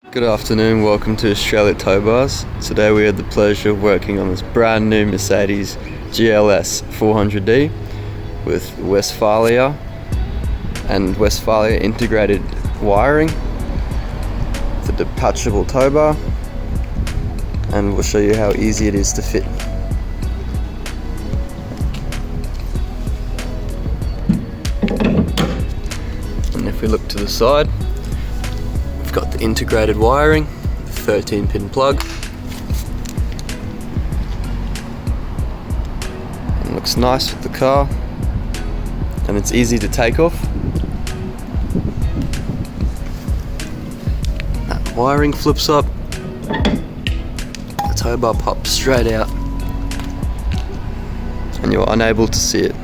Good afternoon, welcome to Australia Towbars. Today we had the pleasure of working on this brand new Mercedes GLS 400D with Westfalia and Westfalia integrated wiring, the detachable towbar, and we'll show you how easy it is to fit. And if we look to the side, we've got the integrated wiring, the 13-pin plug. It looks nice with the car, and it's easy to take off. That wiring flips up, the tow bar pops straight out, and you're unable to see it.